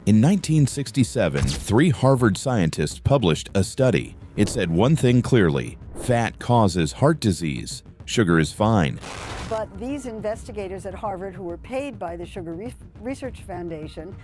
In 1967, 3 Harvard scientists published a study. It said one thing clearly: fat causes heart disease. Sugar is fine. But these investigators at Harvard, who were paid by the Sugar Research Foundation,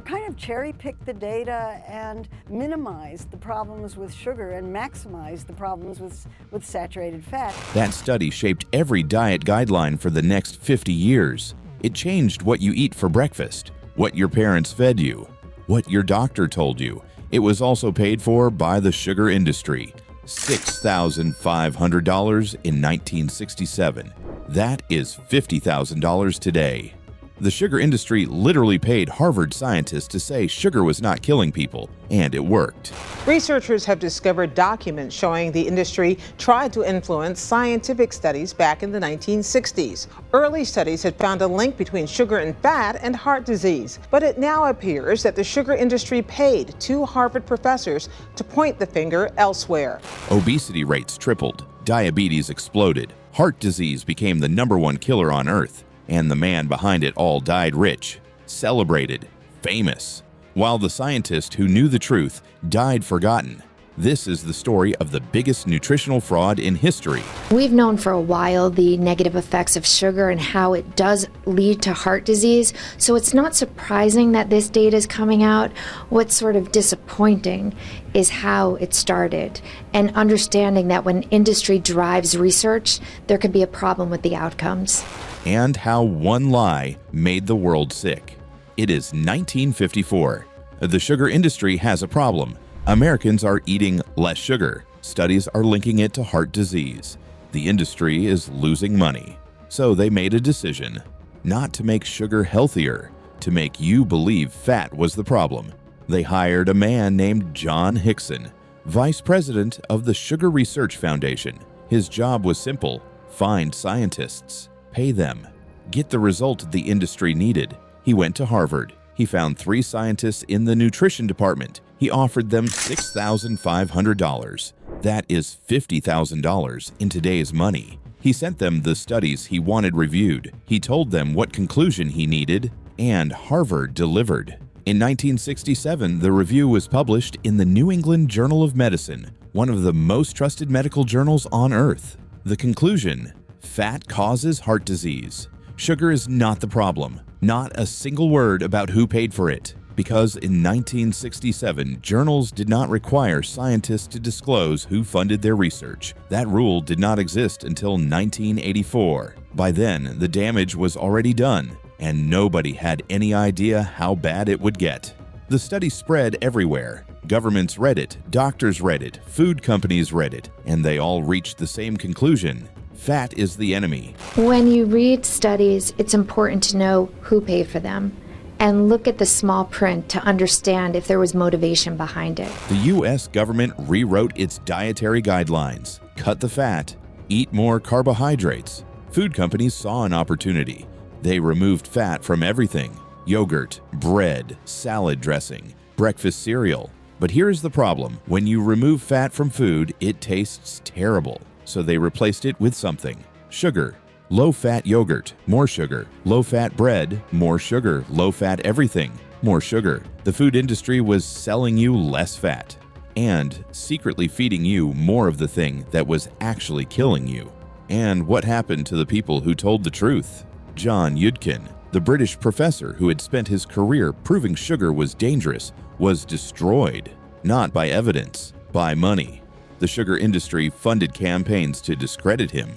kind of cherry-picked the data and minimized the problems with sugar and maximized the problems with saturated fat. That study shaped every diet guideline for the next 50 years. It changed what you eat for breakfast, what your parents fed you, what your doctor told you. It was also paid for by the sugar industry. $6,500 in 1967. That is $50,000 today. The sugar industry literally paid Harvard scientists to say sugar was not killing people, and it worked. Researchers have discovered documents showing the industry tried to influence scientific studies back in the 1960s. Early studies had found a link between sugar and fat and heart disease, but it now appears that the sugar industry paid 2 Harvard professors to point the finger elsewhere. Obesity rates tripled, diabetes exploded, heart disease became the #1 killer on Earth, and the man behind it all died rich, celebrated, famous, while the scientist who knew the truth died forgotten. This is the story of the biggest nutritional fraud in history. We've known for a while the negative effects of sugar and how it does lead to heart disease, so it's not surprising that this data is coming out. What's sort of disappointing is how it started, and understanding that when industry drives research, there could be a problem with the outcomes. And how one lie made the world sick. It is 1954. The sugar industry has a problem. Americans are eating less sugar. Studies are linking it to heart disease. The industry is losing money. So they made a decision not to make sugar healthier, to make you believe fat was the problem. They hired a man named John Hickson, vice president of the Sugar Research Foundation. His job was simple: find scientists, pay them, get the result the industry needed. He went to Harvard. He found 3 scientists in the nutrition department. He offered them $6,500. That is $50,000 in today's money. He sent them the studies he wanted reviewed. He told them what conclusion he needed, and Harvard delivered. In 1967, the review was published in the New England Journal of Medicine, one of the most trusted medical journals on Earth. The conclusion: fat causes heart disease. Sugar is not the problem. Not a single word about who paid for it. Because in 1967, journals did not require scientists to disclose who funded their research. That rule did not exist until 1984. By then, the damage was already done, and nobody had any idea how bad it would get. The study spread everywhere. Governments read it, doctors read it, food companies read it, and they all reached the same conclusion: fat is the enemy. When you read studies, it's important to know who paid for them and look at the small print to understand if there was motivation behind it. The U.S. government rewrote its dietary guidelines. Cut the fat, eat more carbohydrates. Food companies saw an opportunity. They removed fat from everything: yogurt, bread, salad dressing, breakfast cereal. But here's the problem: when you remove fat from food, it tastes terrible. So they replaced it with something: sugar. Low-fat yogurt, more sugar. Low-fat bread, more sugar. Low-fat everything, more sugar. The food industry was selling you less fat and secretly feeding you more of the thing that was actually killing you. And what happened to the people who told the truth? John Yudkin, the British professor who had spent his career proving sugar was dangerous, was destroyed. Not by evidence, by money. The sugar industry funded campaigns to discredit him.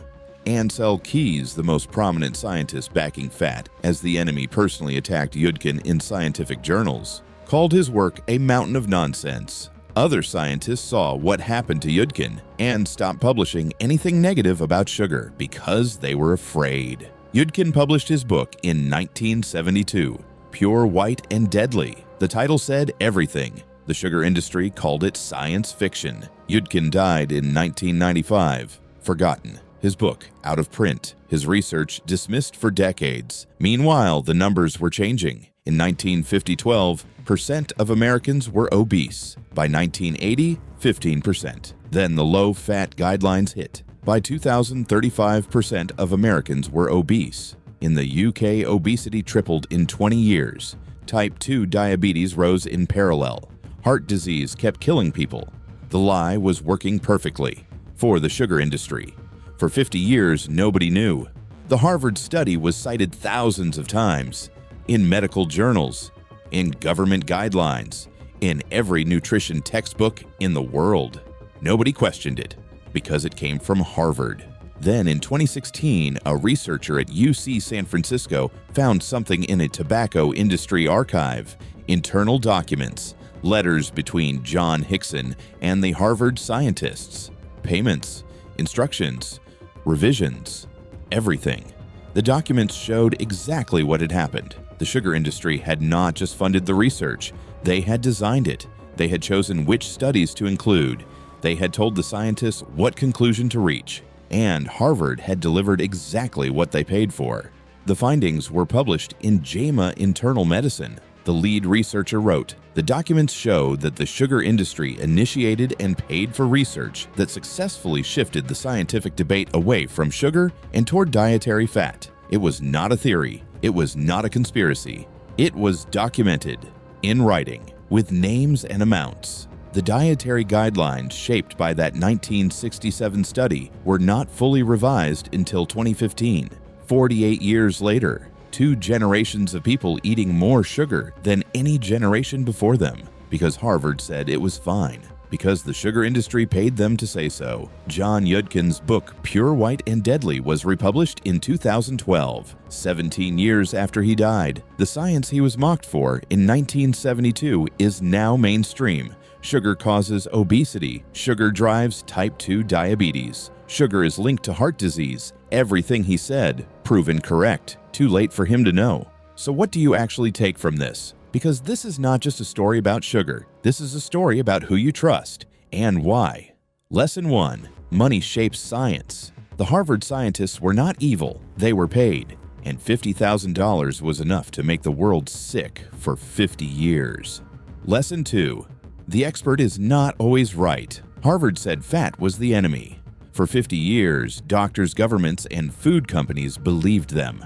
Ansel Keys, the most prominent scientist backing fat as the enemy, personally attacked Yudkin in scientific journals, called his work a mountain of nonsense. Other scientists saw what happened to Yudkin and stopped publishing anything negative about sugar because they were afraid. Yudkin published his book in 1972, Pure, White, and Deadly. The title said everything. The sugar industry called it science fiction. Yudkin died in 1995, forgotten. His book out of print, his research dismissed for decades. Meanwhile, the numbers were changing. In 1950-12% of Americans were obese. By 1980, 15%. Then the low-fat guidelines hit. By 2000, 35% of Americans were obese. In the UK, obesity tripled in 20 years. Type 2 diabetes rose in parallel. Heart disease kept killing people. The lie was working perfectly for the sugar industry. For 50 years, nobody knew. The Harvard study was cited thousands of times in medical journals, in government guidelines, in every nutrition textbook in the world. Nobody questioned it because it came from Harvard. Then in 2016, a researcher at UC San Francisco found something in a tobacco industry archive, internal documents, letters between John Hickson and the Harvard scientists, payments, instructions, revisions, everything. The documents showed exactly what had happened. The sugar industry had not just funded the research, they had designed it. They had chosen which studies to include. They had told the scientists what conclusion to reach. And Harvard had delivered exactly what they paid for. The findings were published in JAMA Internal Medicine. The lead researcher wrote, "The documents show that the sugar industry initiated and paid for research that successfully shifted the scientific debate away from sugar and toward dietary fat. It was not a theory. It was not a conspiracy. It was documented, in writing, with names and amounts." The dietary guidelines shaped by that 1967 study were not fully revised until 2015. 48 years later, 2 generations of people eating more sugar than any generation before them, because Harvard said it was fine, because the sugar industry paid them to say so. John Yudkin's book Pure White and Deadly was republished in 2012, 17 years after he died. The science he was mocked for in 1972 is now mainstream. Sugar causes obesity. Sugar drives type 2 diabetes. Sugar is linked to heart disease. Everything he said, proven correct. Too late for him to know. So what do you actually take from this? Because this is not just a story about sugar. This is a story about who you trust and why. Lesson 1. Money shapes science. The Harvard scientists were not evil. They were paid. And $50,000 was enough to make the world sick for 50 years. Lesson 2. The expert is not always right. Harvard said fat was the enemy. For 50 years, doctors, governments, and food companies believed them.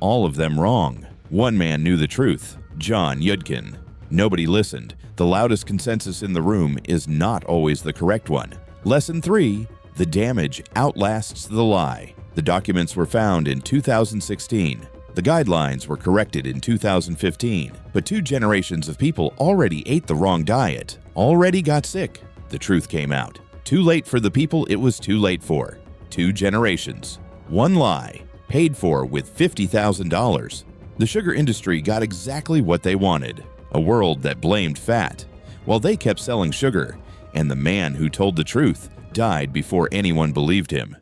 All of them wrong. One man knew the truth, John Yudkin. Nobody listened. The loudest consensus in the room is not always the correct one. Lesson 3. The damage outlasts the lie. The documents were found in 2016. The guidelines were corrected in 2015, but 2 generations of people already ate the wrong diet, already got sick. The truth came out. Too late for the people it was too late for. 2 generations. One lie, paid for with $50,000. The sugar industry got exactly what they wanted, a world that blamed fat, while they kept selling sugar, and the man who told the truth died before anyone believed him.